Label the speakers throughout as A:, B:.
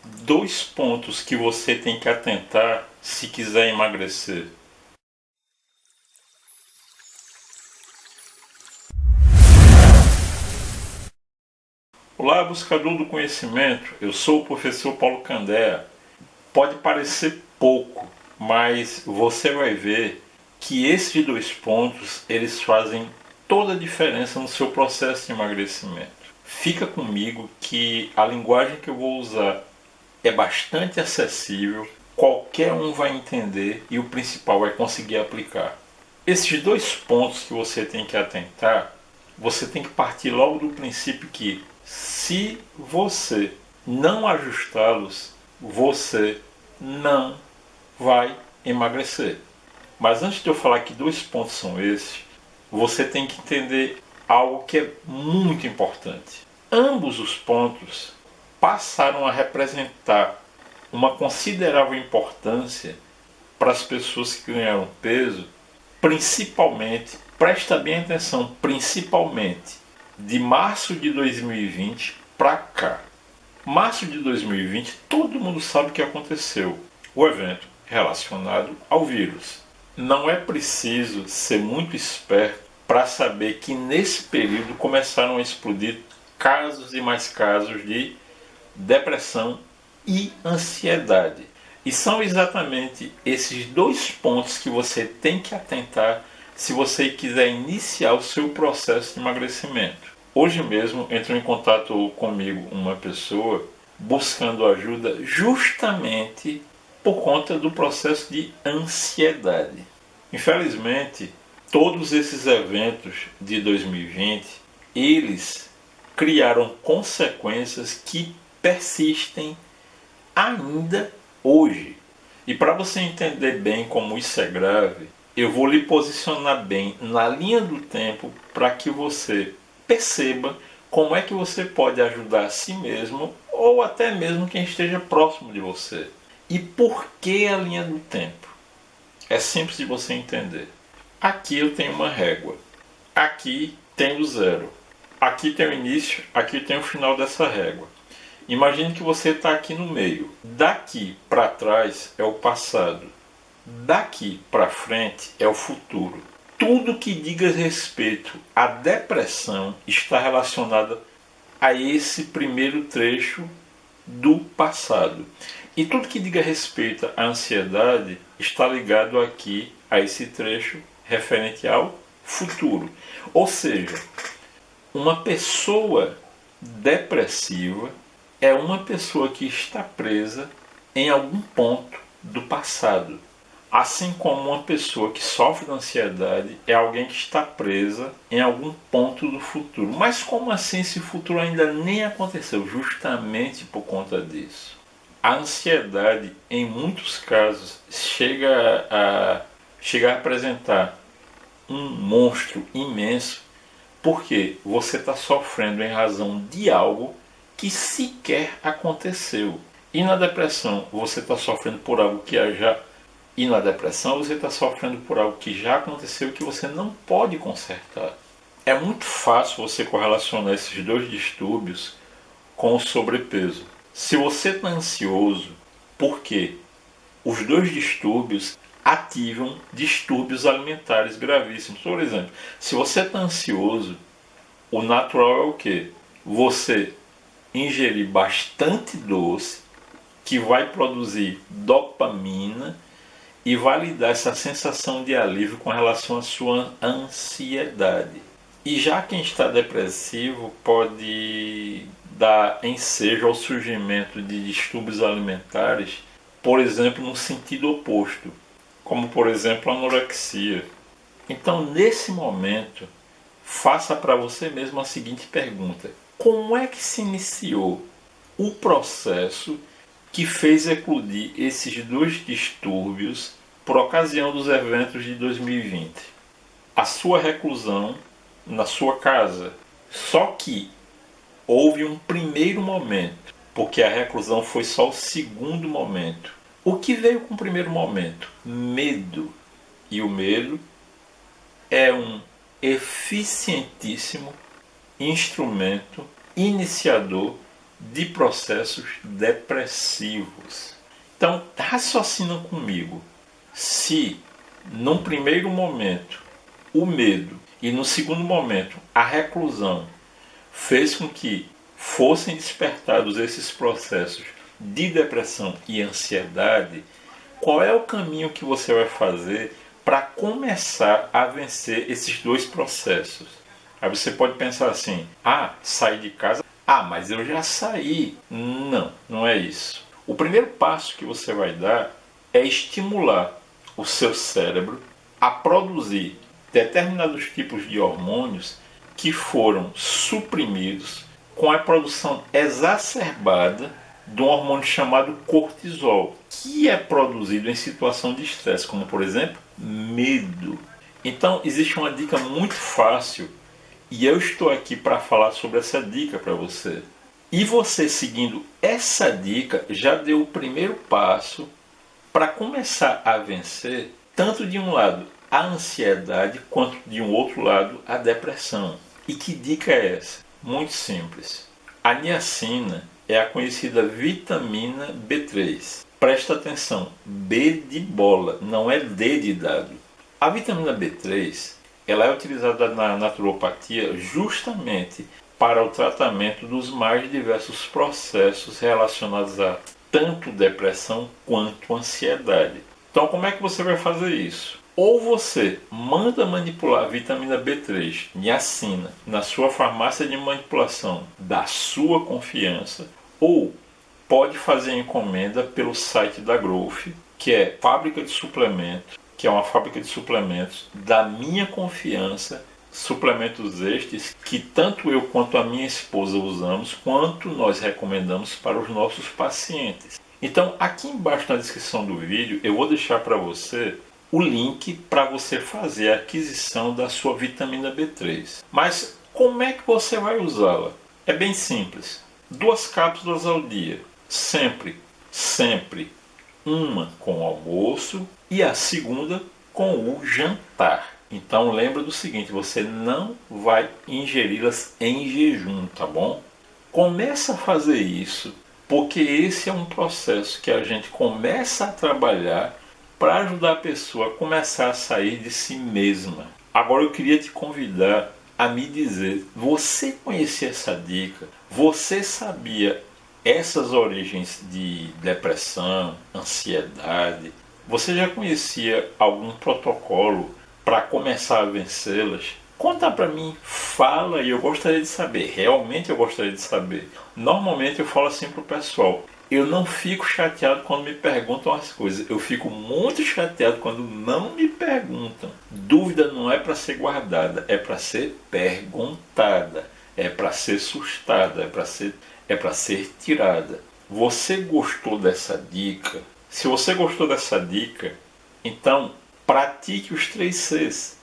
A: Dois pontos que você tem que atentar se quiser emagrecer. Olá, buscador do conhecimento. Eu sou o professor Paulo Candea. Pode parecer pouco, mas você vai ver que esses dois pontos eles fazem toda a diferença no seu processo de emagrecimento. Fica comigo que a linguagem que eu vou usar é bastante acessível, qualquer um vai entender e o principal é conseguir aplicar. Esses dois pontos que você tem que atentar, você tem que partir logo do princípio que se você não ajustá-los, você não vai emagrecer. Mas antes de eu falar que dois pontos são esses, você tem que entender algo que é muito importante. Ambos os pontos passaram a representar uma considerável importância para as pessoas que ganharam peso, principalmente, presta bem atenção, principalmente de março de 2020 para cá. Março de 2020, todo mundo sabe o que aconteceu. O evento relacionado ao vírus. Não é preciso ser muito esperto para saber que nesse período começaram a explodir casos e mais casos de depressão e ansiedade. E são exatamente esses dois pontos que você tem que atentar se você quiser iniciar o seu processo de emagrecimento. Hoje mesmo entrou em contato comigo uma pessoa buscando ajuda justamente por conta do processo de ansiedade. Infelizmente, todos esses eventos de 2020, eles criaram consequências que persistem ainda hoje. E para você entender bem como isso é grave, eu vou lhe posicionar bem na linha do tempo para que você perceba como é que você pode ajudar a si mesmo ou até mesmo quem esteja próximo de você. E por que a linha do tempo? É simples de você entender. Aqui eu tenho uma régua. Aqui tem o zero. Aqui tem o início, aqui tem o final dessa régua. Imagine que você está aqui no meio. Daqui para trás é o passado. Daqui para frente é o futuro. Tudo que diga respeito à depressão está relacionado a esse primeiro trecho do passado. E tudo que diga respeito à ansiedade está ligado aqui a esse trecho referente ao futuro. Ou seja, uma pessoa depressiva é uma pessoa que está presa em algum ponto do passado. Assim como uma pessoa que sofre de ansiedade é alguém que está presa em algum ponto do futuro. Mas como assim esse futuro ainda nem aconteceu? Justamente por conta disso. A ansiedade, em muitos casos, chega a apresentar um monstro imenso porque você está sofrendo em razão de algo que sequer aconteceu. E na depressão você está sofrendo por algo que já... E na depressão você está sofrendo por algo que já aconteceu e que você não pode consertar. É muito fácil você correlacionar esses dois distúrbios com o sobrepeso. Se você está ansioso, por quê? Os dois distúrbios ativam distúrbios alimentares gravíssimos. Por exemplo, se você está ansioso, o natural é o quê? Você ingerir bastante doce, que vai produzir dopamina e vai lhe dar essa sensação de alívio com relação à sua ansiedade. E já quem está depressivo pode dar ensejo ao surgimento de distúrbios alimentares, por exemplo, no sentido oposto, como por exemplo a anorexia. Então, nesse momento, faça para você mesmo a seguinte pergunta: como é que se iniciou o processo que fez eclodir esses dois distúrbios por ocasião dos eventos de 2020? A sua reclusão na sua casa. Só que houve um primeiro momento, porque a reclusão foi só o segundo momento. O que veio com o primeiro momento? Medo. E o medo é um eficientíssimo instrumento iniciador de processos depressivos. Então, raciocina comigo. Se, num primeiro momento, o medo e no segundo momento, a reclusão fez com que fossem despertados esses processos de depressão e ansiedade, qual é o caminho que você vai fazer para começar a vencer esses dois processos? Aí você pode pensar assim: sair de casa, mas eu já saí. Não, não é isso. O primeiro passo que você vai dar é estimular o seu cérebro a produzir determinados tipos de hormônios que foram suprimidos com a produção exacerbada de um hormônio chamado cortisol, que é produzido em situação de estresse, como por exemplo, medo. Então existe uma dica muito fácil e eu estou aqui para falar sobre essa dica para você. E você seguindo essa dica já deu o primeiro passo para começar a vencer, tanto de um lado a ansiedade, quanto de um outro lado a depressão. E que dica é essa? Muito simples. A niacina é a conhecida vitamina B3. Presta atenção, B de bola, não é D de dado. A vitamina B3 ela é utilizada na naturopatia justamente para o tratamento dos mais diversos processos relacionados a tanto depressão quanto ansiedade. Então, como é que você vai fazer isso? Ou você manda manipular a vitamina B3, niacina, na sua farmácia de manipulação da sua confiança, ou pode fazer encomenda pelo site da Growth, que é fábrica de suplementos, que é uma fábrica de suplementos da minha confiança, suplementos estes que tanto eu quanto a minha esposa usamos, quanto nós recomendamos para os nossos pacientes. Então, aqui embaixo na descrição do vídeo, eu vou deixar para você o link para você fazer a aquisição da sua vitamina B3. Mas como é que você vai usá-la? É bem simples. 2 cápsulas ao dia. Sempre. Uma com o almoço e a segunda com o jantar. Então lembra do seguinte, você não vai ingeri-las em jejum, tá bom? Começa a fazer isso, porque esse é um processo que a gente começa a trabalhar para ajudar a pessoa a começar a sair de si mesma. Agora eu queria te convidar a me dizer, você conhecia essa dica? Você sabia essas origens de depressão, ansiedade? Você já conhecia algum protocolo para começar a vencê-las? Conta para mim, fala, e eu gostaria de saber, realmente eu gostaria de saber. Normalmente eu falo assim pro pessoal, eu não fico chateado quando me perguntam as coisas, eu fico muito chateado quando não me perguntam. Dúvida não é para ser guardada, é para ser perguntada, é para ser sustada, é para ser tirada. Você gostou dessa dica? Se você gostou dessa dica, então pratique os 3 Cs.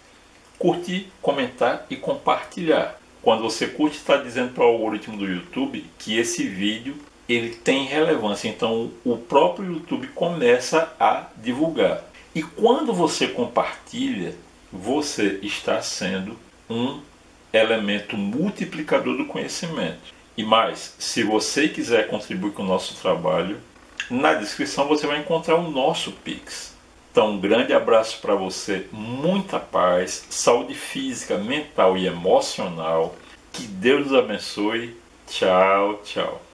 A: Curtir, comentar e compartilhar. Quando você curte, está dizendo para o algoritmo do YouTube que esse vídeo ele tem relevância. Então o próprio YouTube começa a divulgar. E quando você compartilha, você está sendo um elemento multiplicador do conhecimento. E mais, se você quiser contribuir com o nosso trabalho, na descrição você vai encontrar o nosso Pix. Então, um grande abraço para você, muita paz, saúde física, mental e emocional. Que Deus nos abençoe. Tchau, tchau.